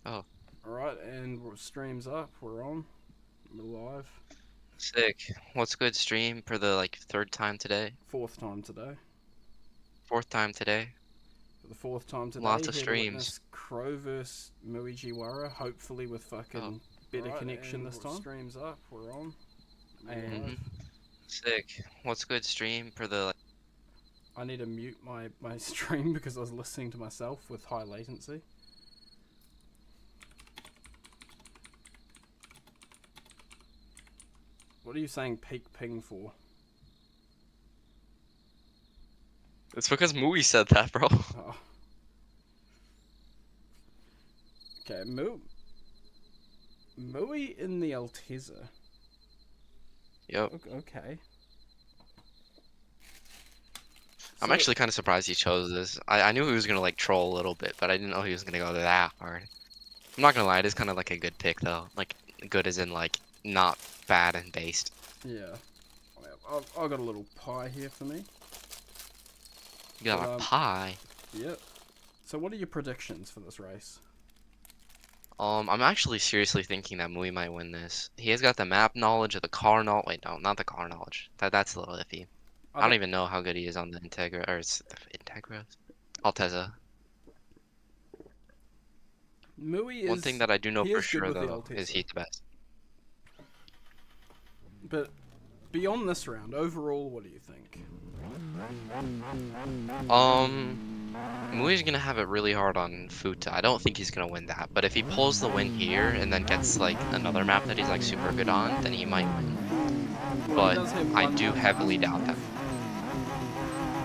Oh, Alright, and stream's up. We're on. We're live. sick. What's good, stream for the like third time today? Fourth time today. Fourth time today? For the fourth time today, Lots of here to streams. witness Crow vs Muijiwara. Hopefully with Oh, fucking better connection this time. Stream's up. We're on. And mm-hmm. Sick. What's good, stream for the like, I need to mute my stream because I was listening to myself with high latency. What are you saying peak ping for? It's because Mui said that, bro. Oh. Okay, Mui in the Altezza. Yep. Okay. I'm actually kind of surprised he chose this. I knew he was gonna like troll a little bit, but I didn't know he was gonna go that hard. I'm not gonna lie, it is kind of like a good pick though. Like good as in like not bad and based. Yeah. I've got a little pie here for me. You got a pie. Yep. So what are your predictions for this race? I'm actually seriously thinking that Mui might win this. He has got the map knowledge of the car knowledge. Wait, no, not the car knowledge. That's a little iffy. I don't even know how good he is on the Integra, or it's the Integra? Altezza. Mui is... One thing that I do know for sure, though, is he's the best. But beyond this round, overall, what do you think? Mui's gonna have it really hard on Futa. I don't think he's gonna win that, but if he pulls the win here and then gets like another map that he's like super good on, then he might win. But I do heavily doubt that.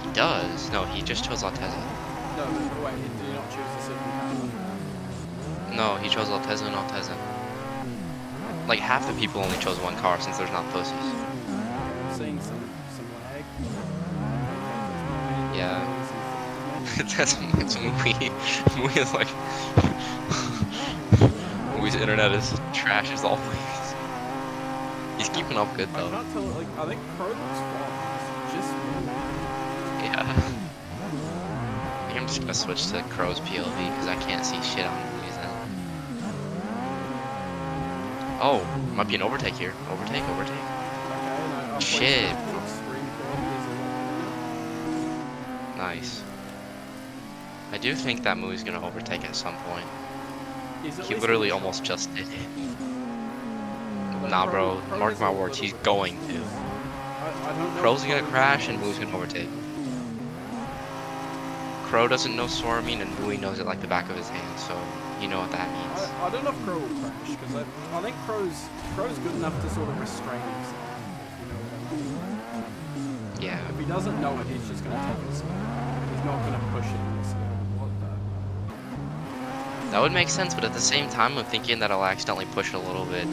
He does? No, he just chose Altezza. No, but wait, did he not choose the second car? No, he chose Altezza and Altezza. Like half the people only chose one car since there's not pussies. I'm seeing some lag. Yeah. That's Mui. Mui is like Mui's internet is trash as always. He's keeping up good though. I can't tell, like, I think Crow looks fine. It's just... Yeah. I think I'm just gonna switch to Crow's POV because I can't see shit on Mui's end. Oh, might be an overtake here. Overtake. Okay, Shit. Nice. I do think that Mui's gonna overtake at some point. He literally almost just did it. Nah, bro. Mark my words. He's going to. Crow's gonna crash and Mui's gonna overtake. Crow doesn't know swarming and Mui knows it like the back of his hand, so you know what that means. I don't know if Crow will crash, because I think Crow's good enough to sort of restrain himself, if you know what I mean. Yeah. If he doesn't know it, he's just going to take it slow. He's not going to push it in this what the... That would make sense, but at the same time, I'm thinking that I'll accidentally push it a little bit.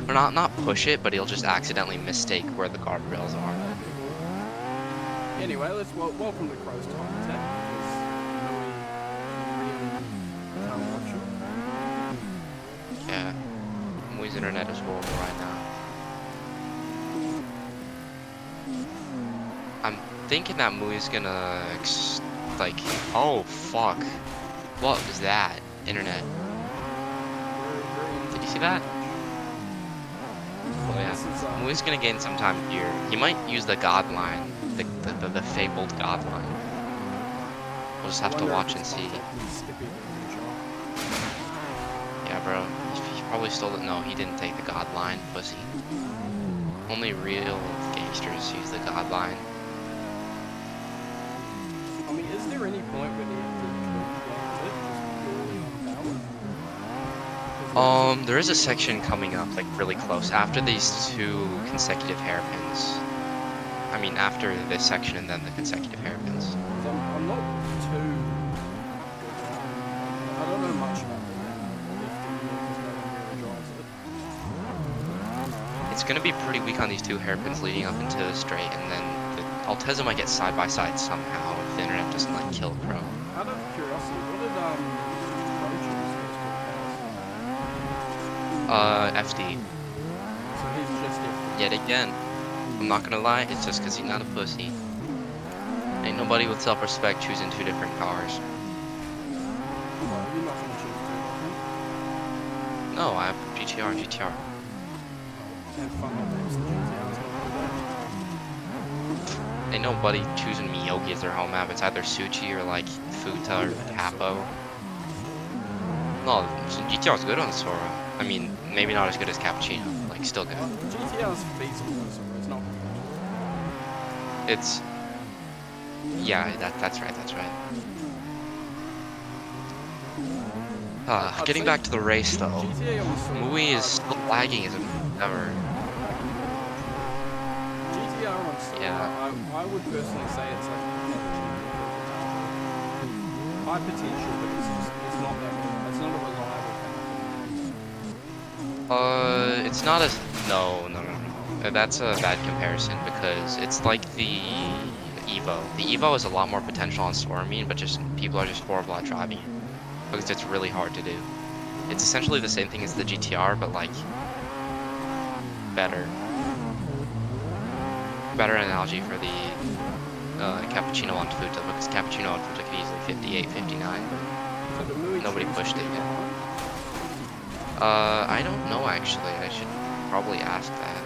Or not push it, but he'll just accidentally mistake where the guardrails are. Anyway, let's welcome to Crow's time attack. Yeah, Mui's internet is horrible right now. I'm thinking that Mui's gonna, like, oh fuck. What was that? Internet. Did you see that? Oh yeah. Mui's gonna gain some time here. He might use the god line, the fabled god line. We'll just have to watch and see. Yeah, bro. He probably stole it. No, he didn't take the god line, pussy. Only real gangsters use the god line. I mean, is there any point where there is a section coming up, like, really close. After these two consecutive hairpins. I mean, after this section and then the consecutive hairpins. I'm not too... I don't know much about it. It's gonna be pretty weak on these two hairpins leading up into the straight, and then the Altezza might get side by side somehow if the internet doesn't, like, kill Crow. Out of curiosity, what did Crow choose? FD. So he's just FD. Yet again. I'm not gonna lie, it's just because he's not a pussy. Ain't nobody with self-respect choosing two different cars. Well, you're not gonna choose two, No, I have GTR. And fun maps, the GTR's not good. Ain't nobody choosing Miyogi as their home map. It's either Suchi or like Futa or Capo. No, GTR is good on Sora. I mean, maybe not as good as Cappuccino. Like, still good. GTR's feasible on Sora. It's not. It's. Yeah, that's right. That's right. Getting back to the race though, Mui is still lagging as ever. GTR on Sora, Yeah. I would personally say it's like high potential, but it's not that good. It's not a reliable kind of. It's not as no. That's a bad comparison because it's like the Evo. The Evo has a lot more potential on Stormy, but just people are just horrible at driving it because it's really hard to do. It's essentially the same thing as the GTR, but like better. Better analogy for the Cappuccino on Futa because Cappuccino on Futa could easily 58, 59. Nobody pushed it yet. I don't know actually. I should probably ask that.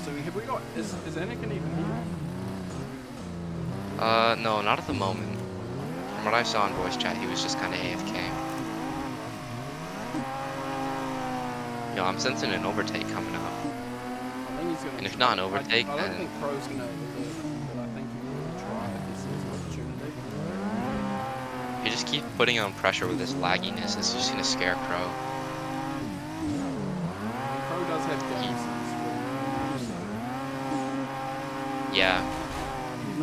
So have we got? Is Anakin even here? No, not at the moment. From what I saw in voice chat, he was just kind of AFK. Yo, I'm sensing an overtake coming up. I think he's gonna. And if not an overtake, I don't then think Pro's gonna alert him, but I think he will try if he sees an opportunity. if you just keep putting on pressure with this lagginess, it's just gonna scare Crow. Pro does have games. Yeah,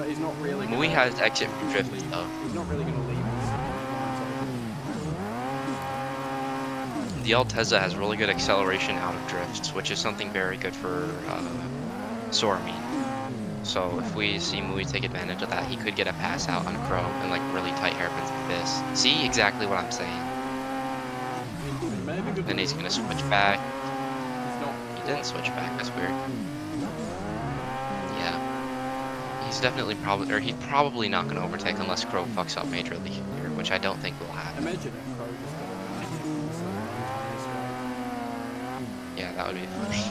He's not really. Mui has exit from drift though. He's not really gonna leave us. The Altezza has really good acceleration out of drifts, which is something very good for Soramin. So if we see Mui take advantage of that, he could get a pass out on Crow and like really tight hairpins like this. See exactly what I'm saying. Then he's gonna switch back. He didn't switch back. That's weird. Yeah. He's definitely he's probably not gonna overtake unless Crow fucks up majorly here, which I don't think will happen. Imagine if Crow just Yeah, that would be funny.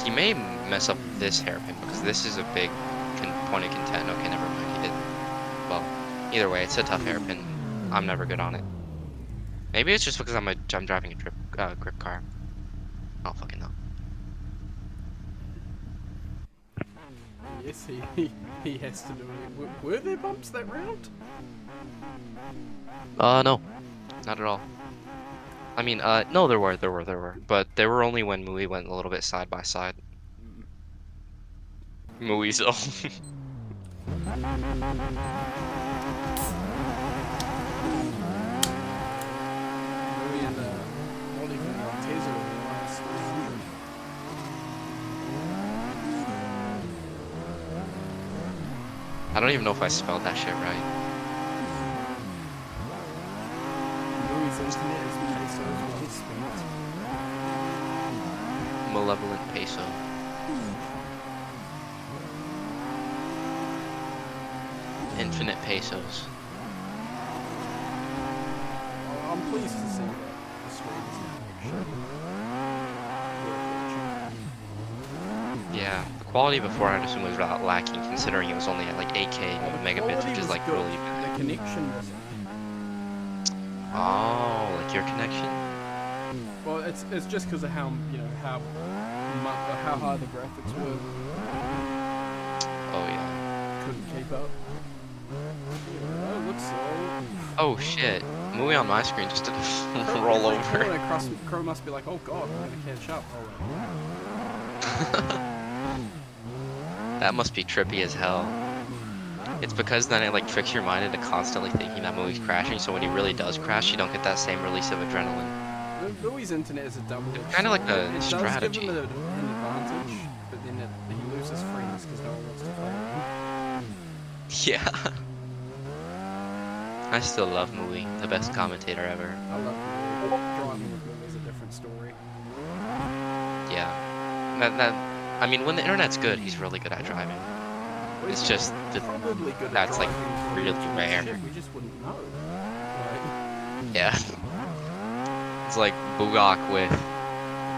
He may mess up this hairpin because this is a big point of content. Okay, never mind. He didn't. Well, either way, it's a tough hairpin. I'm never good on it. Maybe it's just because I'm driving a grip car. I don't fucking know. Yes, he has to do it. Were there bumps that round? No, not at all. I mean, no, there were, but they were only when Mui went a little bit side by side. Mui's though. I don't even know if I spelled that shit right. Malevolent peso. Infinite pesos. I'm pleased to see that the stream is now actually. Yeah, the quality before I assume was lacking, considering it was only at like 8K megabits, which is like good. really bad. The connection wasn't. Oh, like your connection? Well, it's just because of how how high the graphics were. Oh yeah. Couldn't keep up. Oh, looks slow. Oh shit. Mui on my screen just did a roll over. Crow must be like, oh god, I'm gonna catch up. That must be trippy as hell. It's because then it like tricks your mind into constantly thinking that Mui's crashing, so when he really does crash, you don't get that same release of adrenaline. Mui's internet is a double. It's kind of like a strategy. It does give him an advantage, but then he loses friends because no one wants to play him. Yeah. I still love Mui, the best commentator ever. I love Mui. Driving with Mui is a different story. Yeah. I mean, when the internet's good, he's really good at driving. It's just probably good that's at like driving really rare. Shit, we just wouldn't know. Yeah. It's like Bugak with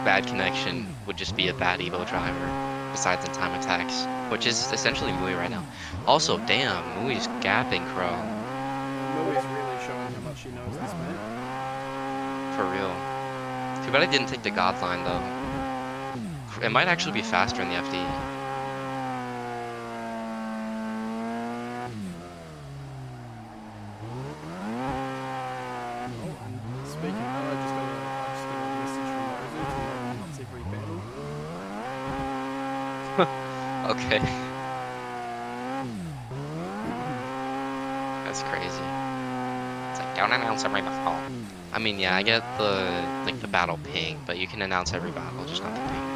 bad connection would just be a bad Evo driver, besides in time attacks, which is essentially Mui right now. Also, damn, Mui's gapping Crow. Mui's really showing how much he knows this map. For real. Too bad I didn't take the God line though. It might actually be faster in the FD. Speaking of, I just got a message from Moses to once every battle. Okay. That's crazy. It's like, don't announce every battle. I mean, yeah, I get the battle ping, but you can announce every battle, just not the ping.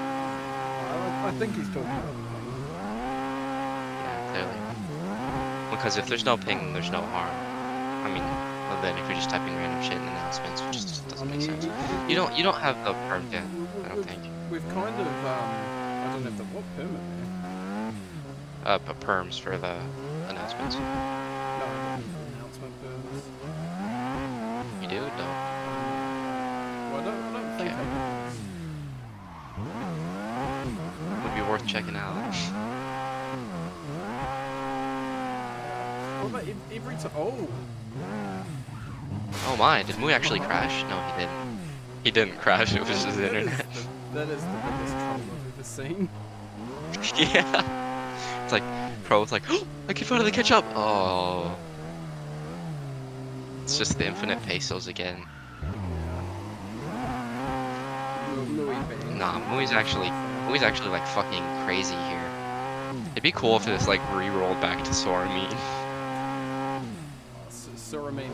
I think he's talking about the ping. Yeah, clearly. Because if there's no ping, there's no harm. I mean, well then if you're just typing random shit in announcements, it just doesn't make sense. You don't have the perm yet, I don't think. We've kind of I don't have the what permit there. Perms for the announcements. No, announcement perms. You do? No. Well, I don't think Okay. I Would be worth checking out. Well, but every time. Oh! Oh my, did Mui actually crash? No, he didn't. He didn't crash, it was just the internet. That is the biggest troll I've ever seen. Yeah. It's like, Pro's like, oh, I can finally catch up. Oh. It's just the infinite pesos again. Nah, Mui's actually like fucking crazy here. It'd be cool if it's like re-rolled back to Soramine. Soramine.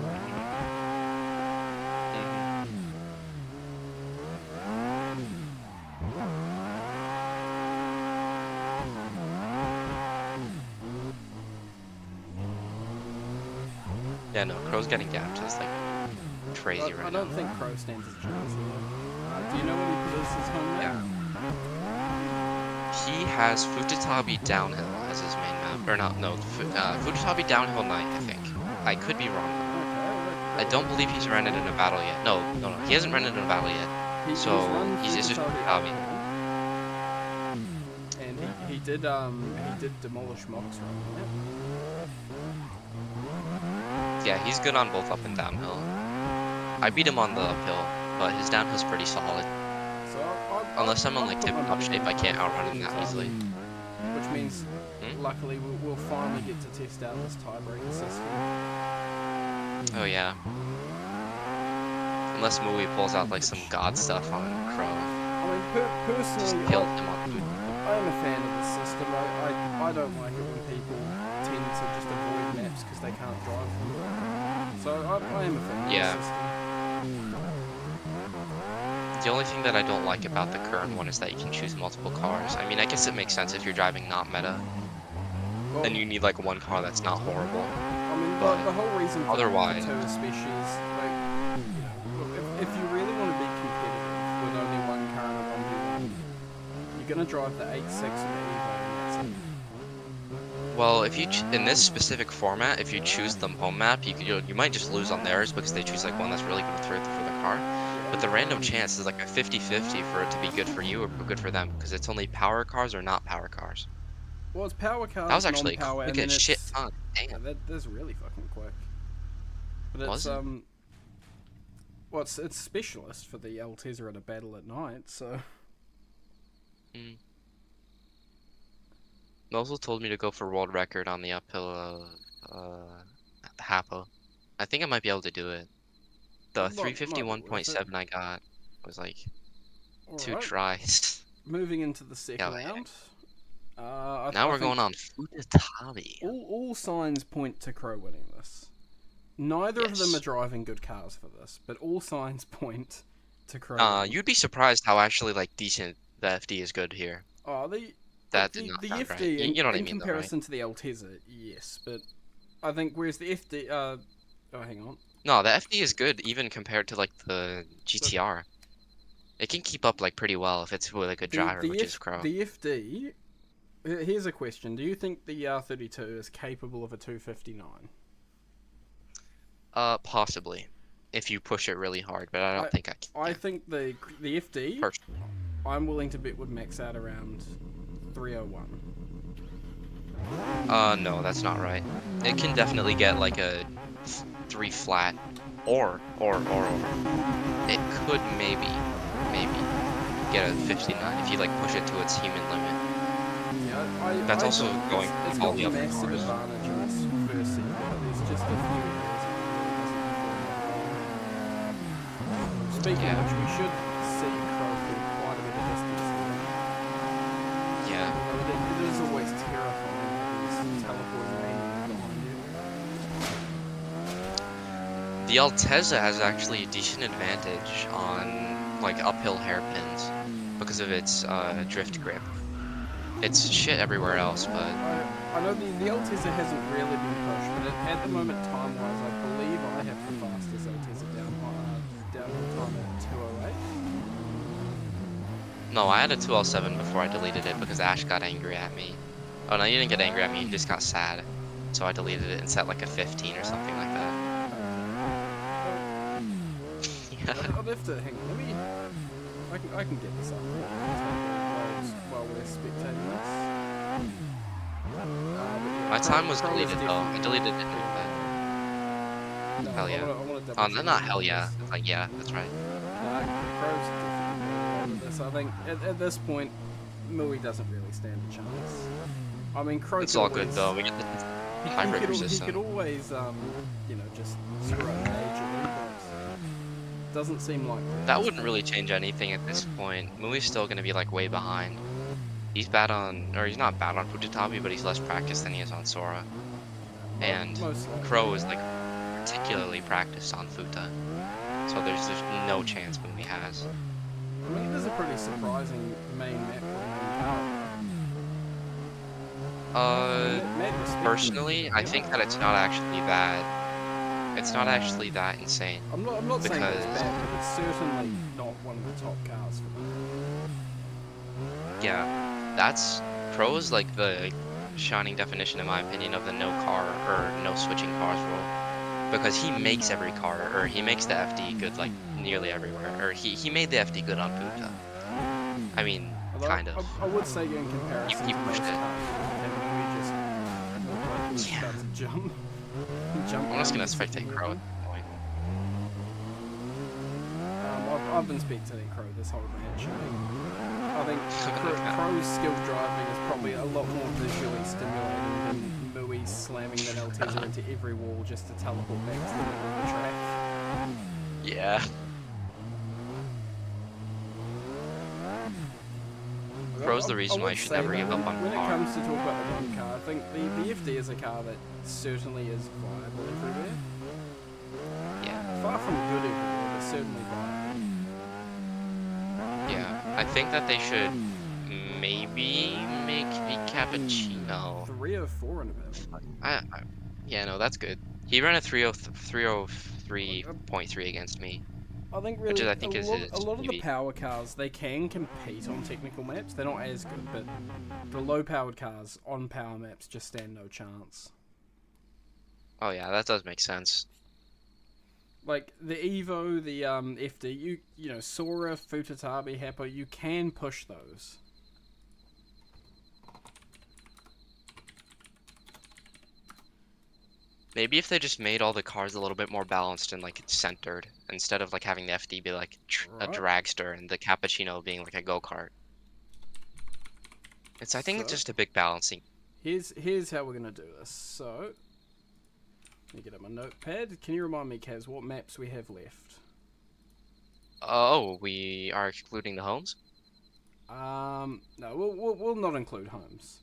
Yeah, no, Crow's getting gapped. It's like crazy right I now. don't think Crow stands a chance. Do you know what he places his home map? He has Futatabi Downhill as his main map. Or not, no, Futatabi Downhill Night, I think. I could be wrong. I don't believe he's ran it in a battle yet. No, he hasn't run it in a battle yet. He's just Futatabi. And he did demolish Mox run. Yeah, he's good on both up and downhill. I beat him on the uphill, but his downhill's pretty solid. Unless I'm in like tip-top shape, I can't outrun him that easily. Which means, luckily, we'll finally get to test out this tiebreaker system. Oh yeah. Unless Mui pulls out like some god stuff on Crow. I mean, personally, Killed him on food. I'm a fan of this system. I don't like it when people tend to just avoid maps because they can't drive them. So I am a fan of this system. The only thing that I don't like about the current one is that you can choose multiple cars. I mean, I guess it makes sense if you're driving not meta. Well, then you need like one car that's not horrible. I mean, the whole reason for otherwise, the two especially is like, you know, look, if you really want to be competitive with only one car in a 1v1, you're gonna drive the 8.6 and the Evo, and that's it. Well, if you in this specific format, if you choose the home map, you might just lose on theirs because they choose like one that's really good for the car. But the random chance is like a 50-50 for it to be good for you or good for them because it's only power cars or not power cars. Well, it's power cars. That was actually non-power, quick and as then shit it's, fun. Damn. Yeah, that's really fucking quick. But it's well, it's specialist for the Altezza at a battle at night, so. Mosul told me to go for world record on the uphill Hapo. I think I might be able to do it. The 351.7 I got was like 2 tries. Moving into the second round. Now we're going on Futatabi. All signs point to Crow winning this. Neither of them are driving good cars for this, but all signs point to Crow. You'd be surprised how actually like decent the FD is good here. Oh, the FD right. You know what I mean, in comparison though, right? to the Altezza, yes, but I think whereas the FD, oh, hang on. No, the FD is good even compared to like the GTR. It can keep up like pretty well if it's with a good driver, which is Crow. The FD. Here's a question: do you think the R32 is capable of a 259? Possibly. if you push it really hard, but I don't think I can. I think the FD, Personally. I'm willing to bet would max out around 301. No, that's not right. It can definitely get like a 3 flat, or it could maybe get a 59 if you like push it to its human limit. Yeah, That's also think going it's all got the other massive cars. advantage in its first seat, but there's just a few areas it really doesn't perform. Speaking Yeah. of which, we should see Crow for quite a bit of distance. Yeah. It is always terrifying these teleporting maniacs behind you. The Altezza has actually a decent advantage on like uphill hairpins because of its drift grip. It's shit everywhere else, but I know the Altezza hasn't really been pushed, but at the moment, time-wise, I believe I have the fastest Altezza downhill time at 208. no, I had a 207 before I deleted it because Ash got angry at me. Oh no, you didn't get angry at me, you just got sad. So I deleted it and set like a 15 or something like that. I'll have to hang on. Let me. I can get this up while we're spectating this. My time was Crow is deleted though. I deleted it. No, Hell yeah. I wanna double Oh, check not on hell this. yeah. It's like, yeah, that's right. Crow's definitely on this. I think at this point, Mui doesn't really stand a chance. I mean, Crow. It's could all good always- though. We get the tiebreaker He system. could always, just screw up majorly, but doesn't seem like That wouldn't really change anything at this point. Mui's still gonna be like way behind. He's bad on, or he's not bad on Fujitabi, but he's less practiced than he is on Sora. And Most likely. Crow is like particularly practiced on Futa. So there's just no chance Mui has. I mean, it is a pretty surprising main map or main power. Mad respect. Personally, I think that it's not actually that. It's not actually that insane. I'm not saying it's because- bad, but it's certainly not one of the top cars for me. Yeah, Crow is like the shining definition, in my opinion, of the no car or no switching cars rule. Because he makes every car, or he makes the FD good like nearly everywhere. Or he made the FD good on Futa. I mean, Although kind of. I would say in comparison You to pushed most it. cars, we just look like we Yeah. start to jump. I'm just around gonna and spectate sit Crow there. at this point. I've been spectating Crow this whole match. I think Crow's skill driving is probably a lot more visually stimulating than Mui slamming that Altezza into every wall just to teleport back to the middle of the track. Yeah. Crow's the reason why you should never give up on When it car. comes to talk about the one car, I think the FD is a car that certainly is viable everywhere. Yeah. Far from good everywhere, but certainly viable. Yeah. I think that they should maybe make the cappuccino. 304 in a bit. Yeah, no, that's good. He ran a 303.3 against me. I think Which really I think is a his lot of the PB. power cars, they can compete on technical maps. They're not as good, but the low-powered cars on power maps just stand no chance. Oh yeah, that does make sense. Like the Evo, the FD, you know, Sora, Futatabi, Happo, you can push those. Maybe if they just made all the cars a little bit more balanced and like centered, instead of like having the FD be like a Right. dragster and the cappuccino being like a go-kart. I think it's So- just a big balancing. Here's how we're gonna do this. So, let me get up my notepad. Can you remind me, Kaz, what maps we have left? Oh, we are excluding the homes? No, we'll not include homes.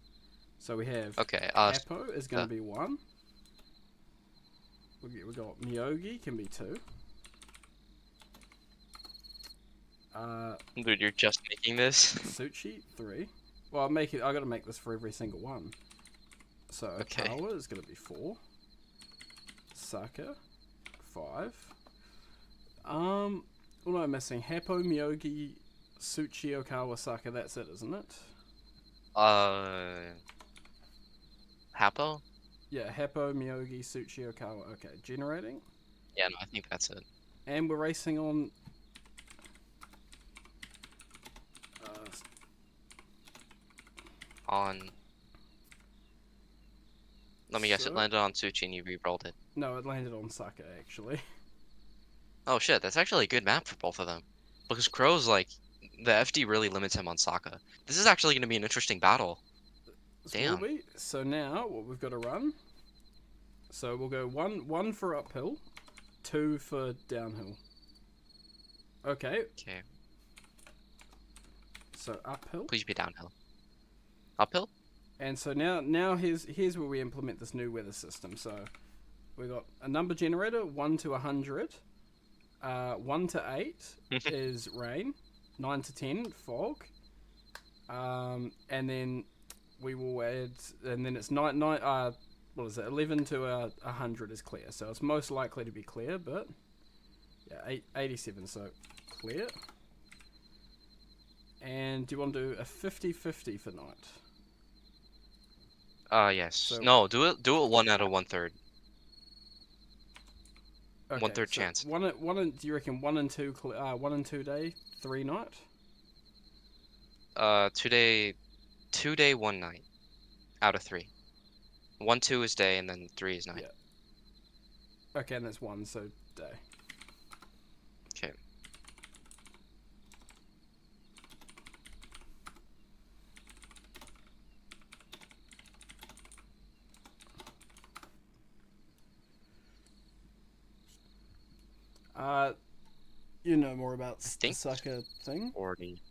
So we have Okay, Happo is going to be 1. We got Miyogi can be 2. dude, you're just making this? Suchi 3. Well, I got to make this for every single one. So Okay. Okawa is going to be 4. Saka 5. What am I missing? Happo, Miyogi, Suchi, Okawa, Saka. That's it, isn't it? Happo? Yeah, Happo, Miyogi, Suchi, Okawa. Okay, generating. Yeah, no, I think that's it. And we're racing on... Let me guess, it landed on Tsuchi and you re-rolled it. No, it landed on Saka, actually. Oh shit, that's actually a good map for both of them. Because Crow's like, the FD really limits him on Saka. This is actually going to be an interesting battle. Damn. So now, what we've got to run... So we'll go one for uphill, 2 for downhill. Okay. Okay. So uphill. Please be downhill. Uphill? And so now here's where we implement this new weather system. So we got a number generator, 1 to 100. 1 to 8 is rain. 9 to 10, fog. And then we will add, and then it's 11 to 100 is clear. So it's most likely to be clear, but yeah, 87, so clear. And do you want to do a 50-50 for night? Yes. So, no, do it 1 out of 1/3. Okay, 1/3 so chance. Do you reckon 1 and 2 1 and 2 day, 3 night? 2 day 1 night out of 3. 1, 2 is day, and then 3 is night. Yeah. Okay, and that's 1, so day. Okay. You know more about the Saka thing? 40.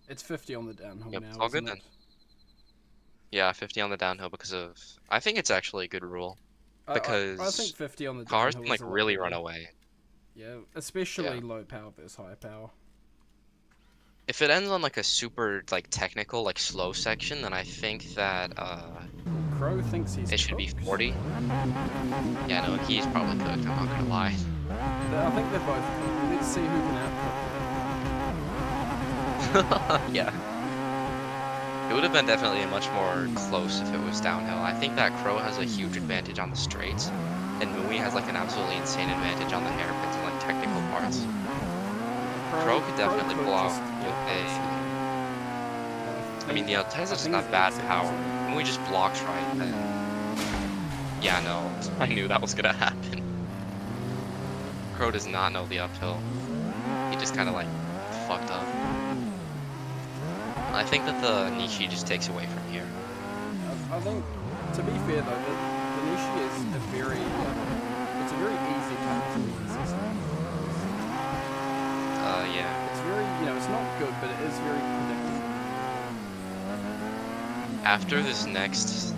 It's 50 on the downhill Yep, now, all good isn't then. it? Yeah, 50 on the downhill because of... I think it's actually a good rule. Because I think 50 on the cars downhill can like is a lot really better. run away. Yeah, especially low power versus high power. If it ends on like a super like technical like slow section, then I think that Crow thinks he's it should be cooked. 40. Yeah, no, he's probably cooked. I'm not gonna lie. I think they're both cooked. Let's see who can outcook. Yeah. It would have been definitely much more close if it was downhill. I think that Crow has a huge advantage on the straights, and Mui has like an absolutely insane advantage on the hairpins and like technical parts. Crow could definitely pull out with a... I mean, the Altez is not bad power. Mui just blocks right then. Yeah, no, I knew that was gonna happen. Crow does not know the uphill. He just kind of like fucked up. I think that the Nishi just takes away from here. I think, to be fair though, the Nishi is it's a very easy cut to the system. Yeah. It's very, it's not good, but it is very predictable. After this next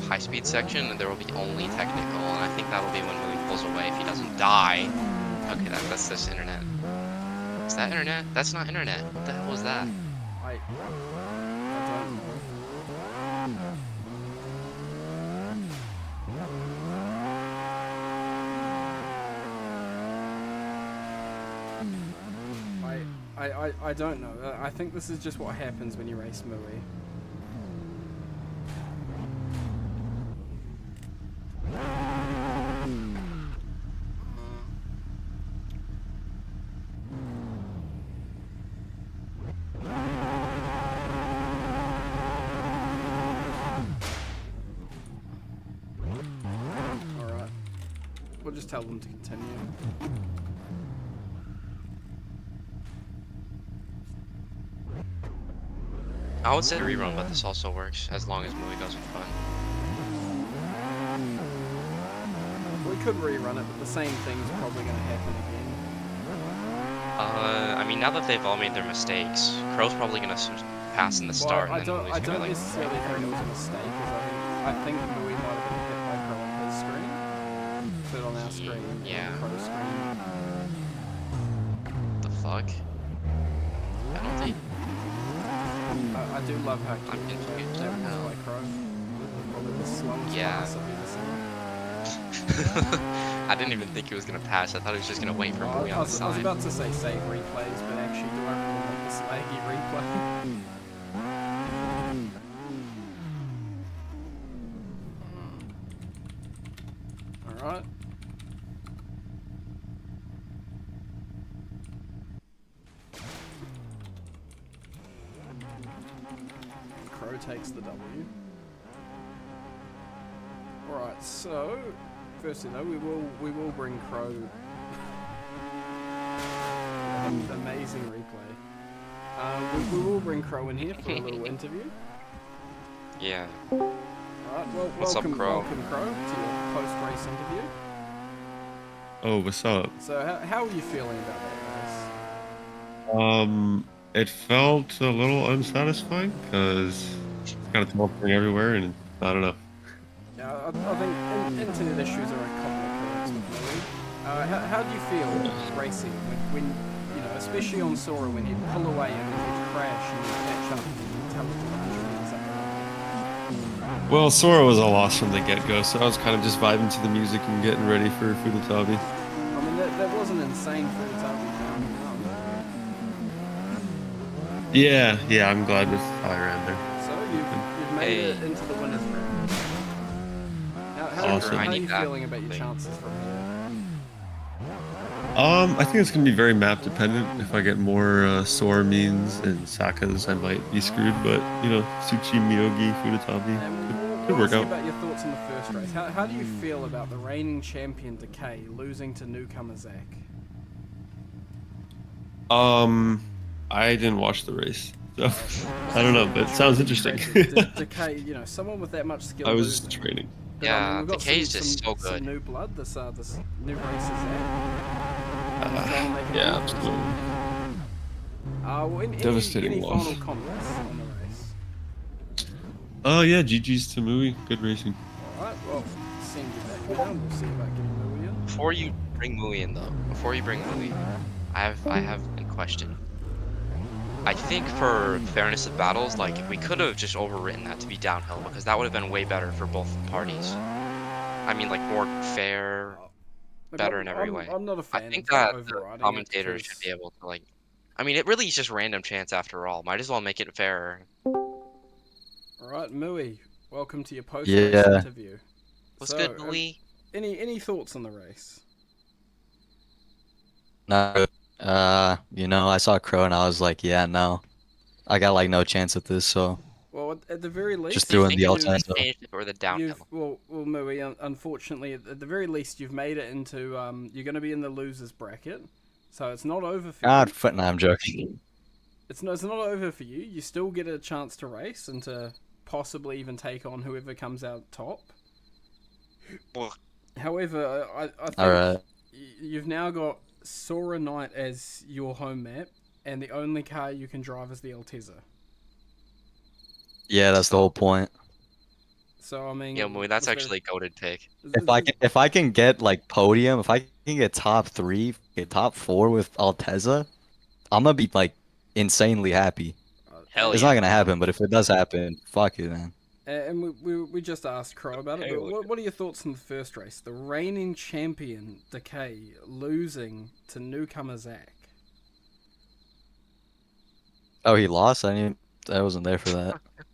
high-speed section, there will be only technical, and I think that'll be when Mui pulls away if he doesn't die. Okay, that's this internet. Is that internet? That's not internet. What the hell was that? I don't know. I don't know. I think this is just what happens when you race Mui. Alright. We'll just tell them to continue. I would say rerun, but this also works as long as Mui goes with fun. We could rerun it, but the same thing's probably going to happen again. I mean, now that they've all made their mistakes, Crow's probably going to pass in the start. Well, and then I don't like, necessarily think it was a mistake, because I think Mui might have been hit by Crow on his screen. Put it on our screen, yeah. Crow's screen. The fuck? Penalty? I do love how cute I'm confused. that was by Crow. Probably the slowest Yeah. pass I've ever seen. I didn't even think he was gonna pass. I thought he was just gonna wait for Mui on the I was side. about to say save replays, but actually do I really want this laggy replay? Alright. Crow takes the W. Alright, so firstly though, we will bring Crow. Amazing replay. We will bring Crow in here for a little interview. Yeah. Alright, well, What's up, Crow? Welcome, Crow, to your post-race interview. Oh, what's up? So, how are you feeling about that race? It felt a little unsatisfying because it's kind of teleporting everywhere, and I don't know. Yeah, I think internet issues are a common occurrence with Louis. How do you feel racing when you know, especially on Sora, when you pull away and then you crash and you catch up and you teleportation and stuff? Well, Sora was a loss from the get-go, so I was kind of just vibing to the music and getting ready for Fudutabi. I mean, that wasn't insane for the time. Yeah, I'm glad with how I ran there. So you've made it into the winners round. How are you feeling about your chances from here? I think it's gonna be very map dependent. If I get more Sora means and Sakas, I might be screwed. But you know, Tsuchi, Miyogi, Fudutabi could work out. About your thoughts on the first race. How do you feel about the reigning champion Decay losing to newcomer Zach? I didn't watch the race, so I don't know, but it sounds interesting. Decay, you know, someone with that much skill. I was training. Yeah, Decay's just so good. Some new blood. This new race is Yeah, absolutely. Devastating any loss. final comments on the race? Yeah, GG's to Mui. Good racing. Alright, well, send you back now. We'll see about getting Mui in. Before you bring Mui in, though, I have a question. I think for fairness of battles, like, we could have just overwritten that to be downhill, because that would have been way better for both parties. I mean, like, more fair, better in every way. I'm not a fan. I think that the commentators should be able to, like, I mean, it really is just random chance after all. Might as well make it fairer. Alright, Mui, welcome to your post-race interview. What's good, Mui? Any thoughts on the race? No. You know, I saw Crow and I was like, yeah, no. I got like no chance at this, so. Well, at the very least, just threw in the alternative. Or the downhill. Well, Mui, unfortunately, at the very least, you've made it into. You're going to be in the losers bracket, so it's not over for you. No, I'm joking. It's not over for you. You still get a chance to race and to possibly even take on whoever comes out top. Well, however, I think you've now got Sora Knight as your home map, and the only car you can drive is the Altezza. Yeah, that's the whole point. So I mean, yeah, Mui, that's actually a goated pick. If I can get like podium, if I can get top 3, get top 4 with Altezza, I'm gonna be like insanely happy. Hell it's yeah. not gonna happen, but if it does happen, fuck it, man. And we just asked Crow about it, but what are your thoughts on the first race? The reigning champion, Decay, losing to newcomer Zach. Oh, he lost? I wasn't there for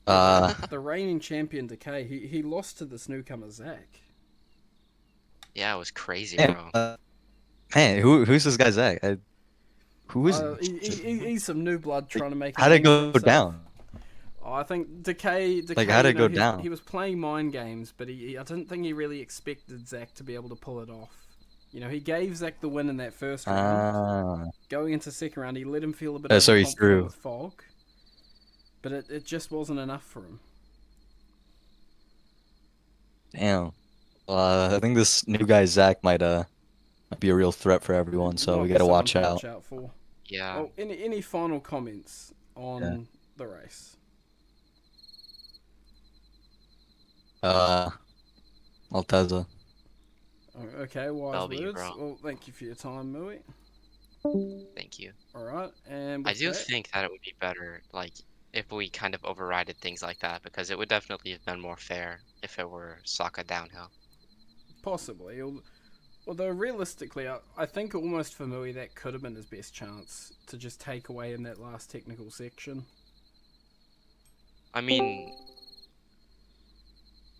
that. The reigning champion, Decay, he lost to this newcomer Zach. Yeah, it was crazy, bro. Man, who's this guy Zach? Who is he's some new blood trying to make How'd it go down? I think Decay like, how'd it go down? He was playing mind games, but I didn't think he really expected Zach to be able to pull it off. You know, he gave Zach the win in that first round. Going into second round, he let him feel a bit overconfident with Fog. But it just wasn't enough for him. Damn. I think this new guy, Zach, might be a real threat for everyone, so we gotta watch out. For. Yeah. Well, any final comments on the race? Altezza. Okay, wise words. Bro. Well, thank you for your time, Mui. Thank you. Alright, and I do think that it would be better, like, if we kind of overrided things like that, because it would definitely have been more fair if it were Sokka downhill. Possibly. Although, realistically, I think almost for Mui that could have been his best chance to just take away in that last technical section. I mean...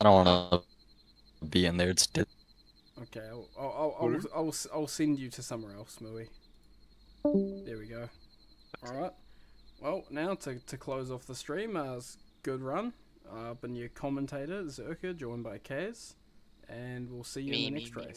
I don't want to be in there. It's dead. Okay, I'll send you to somewhere else, Mooey. There we go. Alright. Well, now to close off the stream, good run. Been your commentator, Zerka, joined by Kaz. And we'll see you in the next race.